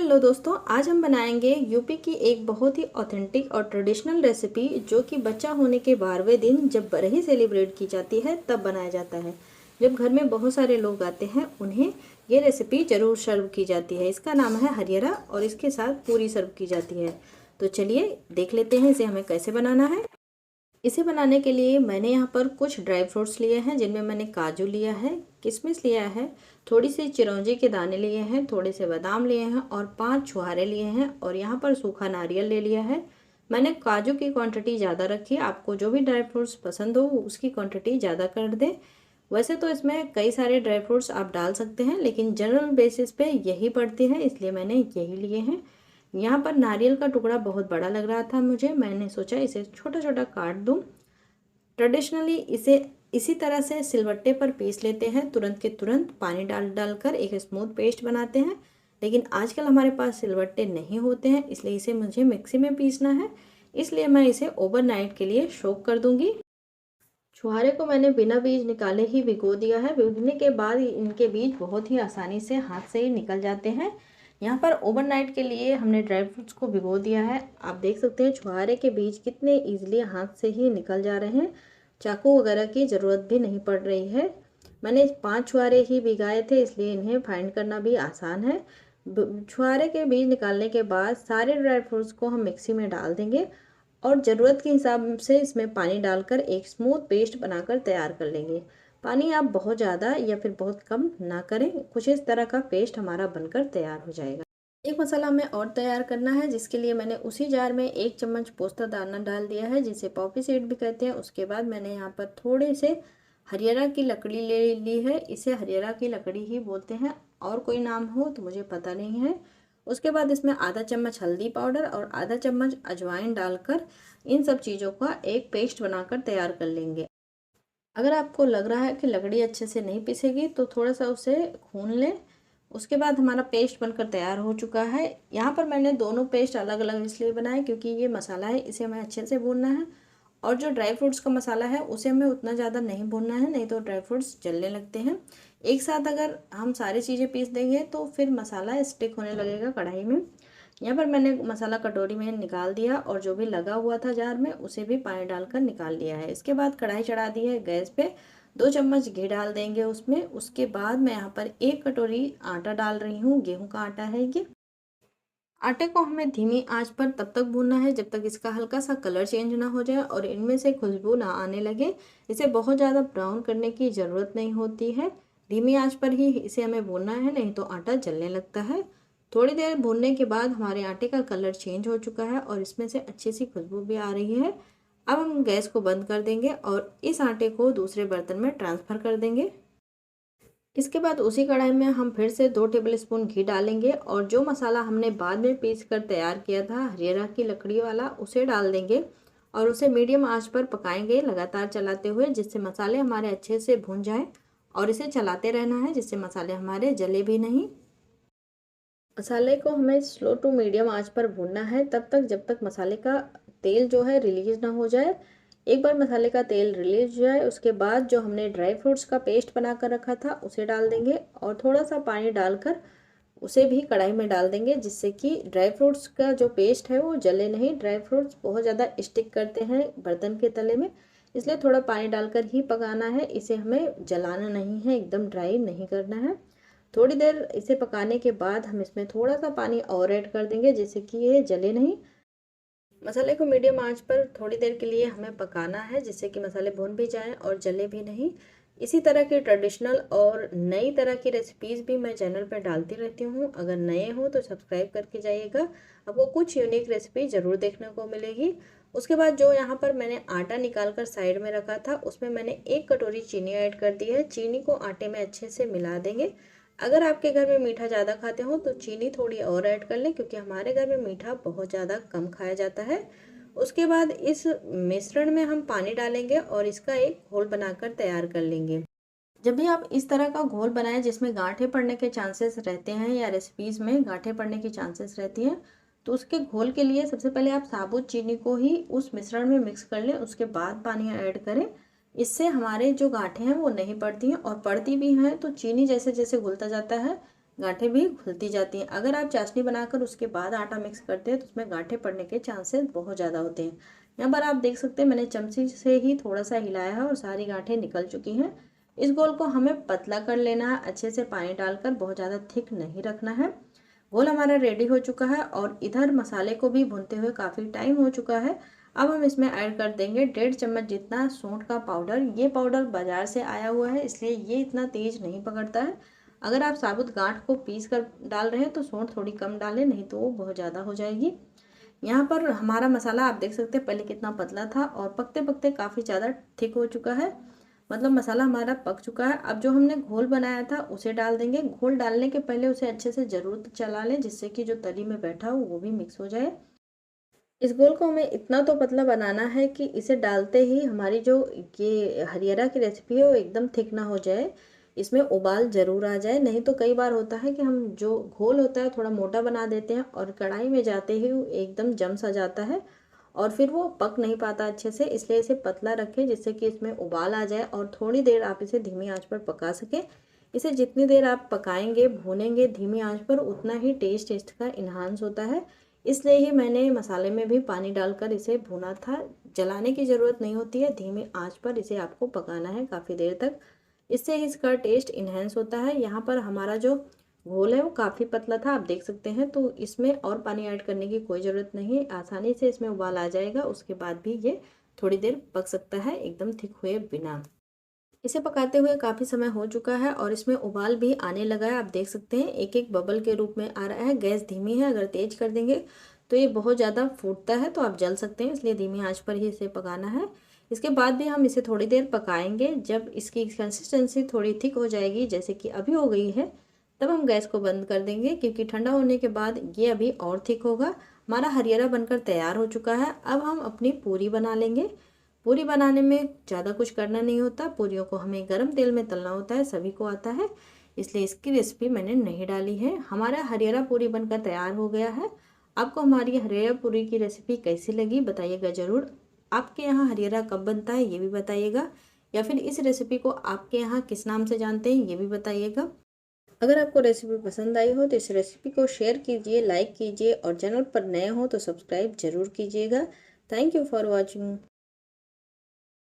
Hello दोस्तों, आज हम बनाएंगे यूपी की एक बहुत ही ऑथेंटिक और ट्रेडिशनल रेसिपी जो कि बच्चा होने के 12वें दिन जब बरही सेलिब्रेट की जाती है तब बनाया जाता है। जब घर में बहुत सारे लोग आते हैं उन्हें ये रेसिपी ज़रूर सर्व की जाती है। इसका नाम है हरियरा और इसके साथ पूरी सर्व की जाती है। तो चलिए देख लेते हैं इसे हमें कैसे बनाना है। इसे बनाने के लिए मैंने यहाँ पर कुछ ड्राई फ्रूट्स लिए हैं, जिनमें मैंने काजू लिया है, किशमिश लिया है, थोड़ी सी चिरौंजी के दाने लिए हैं, थोड़े से बादाम लिए हैं और 5 छुहारे लिए हैं और यहाँ पर सूखा नारियल ले लिया है। मैंने काजू की क्वांटिटी ज़्यादा रखी है, आपको जो भी ड्राई फ्रूट्स पसंद हो उसकी क्वांटिटी ज़्यादा कर दें। वैसे तो इसमें कई सारे ड्राई फ्रूट्स आप डाल सकते हैं, लेकिन जनरल बेसिस पे यही पड़ती है, इसलिए मैंने यही लिए हैं। यहाँ पर नारियल का टुकड़ा बहुत बड़ा लग रहा था मुझे, मैंने सोचा इसे छोटा छोटा काट दूँ। ट्रेडिशनली इसे इसी तरह से सिलवट्टे पर पीस लेते हैं, तुरंत के तुरंत पानी डालकर एक स्मूथ पेस्ट बनाते हैं। लेकिन आजकल हमारे पास सिलवट्टे नहीं होते हैं, इसलिए इसे मुझे मिक्सी में पीसना है, इसलिए मैं इसे ओवरनाइट के लिए सोक कर दूंगी। छुहारे को मैंने बिना बीज निकाले ही भिगो दिया है। भिगोने के बाद इनके बीज बहुत ही आसानी से हाथ से ही निकल जाते हैं। यहाँ पर ओवरनाइट के लिए हमने ड्राई फ्रूट्स को भिगो दिया है। आप देख सकते हैं छुहारे के बीज कितने इजीली हाथ से ही निकल जा रहे हैं, चाकू वगैरह की ज़रूरत भी नहीं पड़ रही है। मैंने 5 छुहारे ही भिगाए थे, इसलिए इन्हें फाइंड करना भी आसान है। छुहारे के बीज निकालने के बाद सारे ड्राई फ्रूट्स को हम मिक्सी में डाल देंगे और ज़रूरत के हिसाब से इसमें पानी डालकर एक स्मूथ पेस्ट बनाकर तैयार कर लेंगे। पानी आप बहुत ज़्यादा या फिर बहुत कम ना करें, कुछ इस तरह का पेस्ट हमारा बनकर तैयार हो जाएगा। एक मसाला हमें और तैयार करना है, जिसके लिए मैंने उसी जार में 1 चम्मच पोस्ता दाना डाल दिया है, जिसे पॉपी सीड भी कहते हैं। उसके बाद मैंने यहाँ पर थोड़े से हरियरा की लकड़ी ले ली है, इसे हरियरा की लकड़ी ही बोलते हैं, और कोई नाम हो तो मुझे पता नहीं है। उसके बाद इसमें आधा चम्मच हल्दी पाउडर और आधा चम्मच अजवाइन डालकर इन सब चीज़ों का एक पेस्ट बनाकर तैयार कर लेंगे। अगर आपको लग रहा है कि लकड़ी अच्छे से नहीं पिसेगी तो थोड़ा सा उसे खून लें। उसके बाद हमारा पेस्ट बनकर तैयार हो चुका है। यहाँ पर मैंने दोनों पेस्ट अलग अलग इसलिए बनाए क्योंकि ये मसाला है, इसे हमें अच्छे से भूनना है, और जो ड्राई फ्रूट्स का मसाला है उसे हमें उतना ज़्यादा नहीं भूनना है, नहीं तो ड्राई फ्रूट्स जलने लगते हैं। एक साथ अगर हम सारी चीज़ें पीस देंगे तो फिर मसाला स्टिक होने लगेगा कढ़ाई में। यहाँ पर मैंने मसाला कटोरी में निकाल दिया और जो भी लगा हुआ था जार में उसे भी पानी डालकर निकाल लिया है। इसके बाद कढ़ाई चढ़ा दी है गैस पे, 2 चम्मच घी डाल देंगे उसमें। उसके बाद मैं यहाँ पर 1 कटोरी आटा डाल रही हूँ, गेहूं का आटा है ये। आटे को हमें धीमी आंच पर तब तक भूनना है जब तक इसका हल्का सा कलर चेंज ना हो जाए और इनमें से खुशबू ना आने लगे। इसे बहुत ज़्यादा ब्राउन करने की ज़रूरत नहीं होती है, धीमी आंच पर ही इसे हमें भूनना है, नहीं तो आटा जलने लगता है। थोड़ी देर भूनने के बाद हमारे आटे का कलर चेंज हो चुका है और इसमें से अच्छी सी खुशबू भी आ रही है। अब हम गैस को बंद कर देंगे और इस आटे को दूसरे बर्तन में ट्रांसफ़र कर देंगे। इसके बाद उसी कढ़ाई में हम फिर से 2 टेबलस्पून घी डालेंगे और जो मसाला हमने बाद में पीस कर तैयार किया था हरियरा की लकड़ी वाला, उसे डाल देंगे और उसे मीडियम आंच पर पकाएंगे लगातार चलाते हुए, जिससे मसाले हमारे अच्छे से भून जाएं, और इसे चलाते रहना है जिससे मसाले हमारे जले भी नहीं। मसाले को हमें स्लो टू मीडियम आंच पर भूनना है तब तक जब तक मसाले का तेल जो है रिलीज ना हो जाए। एक बार मसाले का तेल रिलीज हो जाए उसके बाद जो हमने ड्राई फ्रूट्स का पेस्ट बना कर रखा था उसे डाल देंगे और थोड़ा सा पानी डालकर उसे भी कढ़ाई में डाल देंगे, जिससे कि ड्राई फ्रूट्स का जो पेस्ट है वो जले नहीं। ड्राई फ्रूट्स बहुत ज़्यादा स्टिक करते हैं बर्तन के तले में, इसलिए थोड़ा पानी डालकर ही पकाना है, इसे हमें जलाना नहीं है, एकदम ड्राई नहीं करना है। थोड़ी देर इसे पकाने के बाद हम इसमें थोड़ा सा पानी और ऐड कर देंगे जिससे कि ये जले नहीं। मसाले को मीडियम आंच पर थोड़ी देर के लिए हमें पकाना है जिससे कि मसाले भुन भी जाएं और जले भी नहीं। इसी तरह की ट्रेडिशनल और नई तरह की रेसिपीज़ भी मैं चैनल पर डालती रहती हूँ, अगर नए हो तो सब्सक्राइब करके जाइएगा, आपको कुछ यूनिक रेसिपी ज़रूर देखने को मिलेगी। उसके बाद जो यहाँ पर मैंने आटा निकाल कर साइड में रखा था उसमें मैंने 1 कटोरी चीनी ऐड कर दी है। चीनी को आटे में अच्छे से मिला देंगे। अगर आपके घर में मीठा ज़्यादा खाते हो तो चीनी थोड़ी और ऐड कर लें, क्योंकि हमारे घर में मीठा बहुत ज़्यादा कम खाया जाता है। उसके बाद इस मिश्रण में हम पानी डालेंगे और इसका एक घोल बनाकर तैयार कर लेंगे। जब भी आप इस तरह का घोल बनाएं जिसमें गांठें पड़ने के चांसेस रहते हैं या रेसिपीज़ में गांठें पड़ने की चांसेस रहती हैं, तो उसके घोल के लिए सबसे पहले आप साबुत चीनी को ही उस मिश्रण में मिक्स कर लें, उसके बाद पानी ऐड करें। इससे हमारे जो गांठें हैं वो नहीं पड़ती हैं, और पड़ती भी हैं तो चीनी जैसे जैसे घुलता जाता है गांठें भी खुलती जाती हैं। अगर आप चाशनी बनाकर उसके बाद आटा मिक्स करते हैं तो उसमें गांठें पड़ने के चांसेस बहुत ज़्यादा होते हैं। यहाँ पर आप देख सकते हैं मैंने चमची से ही थोड़ा सा हिलाया है और सारी गांठें निकल चुकी हैं। इस घोल को हमें पतला कर लेना है, अच्छे से पानी डालकर, बहुत ज़्यादा थिक नहीं रखना है। घोल हमारा रेडी हो चुका है और इधर मसाले को भी भूनते हुए काफ़ी टाइम हो चुका है। अब हम इसमें ऐड कर देंगे 1.5 चम्मच जितना सौंठ का पाउडर। ये पाउडर बाजार से आया हुआ है, इसलिए ये इतना तेज नहीं पकड़ता है। अगर आप साबुत गांठ को पीस कर डाल रहे हैं तो सौंठ थोड़ी कम डालें, नहीं तो वो बहुत ज़्यादा हो जाएगी। यहाँ पर हमारा मसाला आप देख सकते हैं पहले कितना पतला था और पकते पकते काफ़ी ज़्यादा थिक हो चुका है। मतलब मसाला हमारा पक चुका है। अब जो हमने घोल बनाया था उसे डाल देंगे। घोल डालने के पहले उसे अच्छे से ज़रूर चला लें, जिससे कि जो तली में बैठा हो वो भी मिक्स हो जाए। इस घोल को हमें इतना तो पतला बनाना है कि इसे डालते ही हमारी जो ये हरियरा की रेसिपी है वो एकदम थिक ना हो जाए, इसमें उबाल ज़रूर आ जाए। नहीं तो कई बार होता है कि हम जो घोल होता है थोड़ा मोटा बना देते हैं और कढ़ाई में जाते ही वो एकदम जम सा जाता है और फिर वो पक नहीं पाता अच्छे से। इसलिए इसे पतला रखें जिससे कि इसमें उबाल आ जाए और थोड़ी देर आप इसे धीमी आंच पर पका सकें। इसे जितनी देर आप पकाएंगे भूनेंगे धीमी आंच पर, उतना ही टेस्ट इसका इन्हांस होता है। इसलिए ही मैंने मसाले में भी पानी डालकर इसे भूना था। जलाने की ज़रूरत नहीं होती है, धीमी आंच पर इसे आपको पकाना है काफ़ी देर तक। इससे ही इसका टेस्ट इन्हेंस होता है। यहाँ पर हमारा जो घोल है वो काफ़ी पतला था, आप देख सकते हैं, तो इसमें और पानी ऐड करने की कोई ज़रूरत नहीं है। आसानी से इसमें उबाल आ जाएगा, उसके बाद भी ये थोड़ी देर पक सकता है एकदम थिक हुए बिना। इसे पकाते हुए काफ़ी समय हो चुका है और इसमें उबाल भी आने लगा है। आप देख सकते हैं एक एक बबल के रूप में आ रहा है। गैस धीमी है, अगर तेज कर देंगे तो ये बहुत ज़्यादा फूटता है तो आप जल सकते हैं, इसलिए धीमी आंच पर ही इसे पकाना है। इसके बाद भी हम इसे थोड़ी देर पकाएंगे। जब इसकी कंसिस्टेंसी थोड़ी थिक हो जाएगी, जैसे कि अभी हो गई है, तब हम गैस को बंद कर देंगे, क्योंकि ठंडा होने के बाद ये अभी और थिक होगा। हमारा हरियरा बनकर तैयार हो चुका है। अब हम अपनी पूरी बना लेंगे। पूरी बनाने में ज़्यादा कुछ करना नहीं होता, पूरियों को हमें गरम तेल में तलना होता है, सभी को आता है, इसलिए इसकी रेसिपी मैंने नहीं डाली है। हमारा हरियरा पूरी बनकर तैयार हो गया है। आपको हमारी हरियरा पूरी की रेसिपी कैसी लगी बताइएगा ज़रूर। आपके यहाँ हरियरा कब बनता है ये भी बताइएगा, या फिर इस रेसिपी को आपके यहाँ किस नाम से जानते हैं ये भी बताइएगा। अगर आपको रेसिपी पसंद आई हो तो इस रेसिपी को शेयर कीजिए, लाइक कीजिए और चैनल पर नए हो तो सब्सक्राइब जरूर कीजिएगा। Thank you for watching.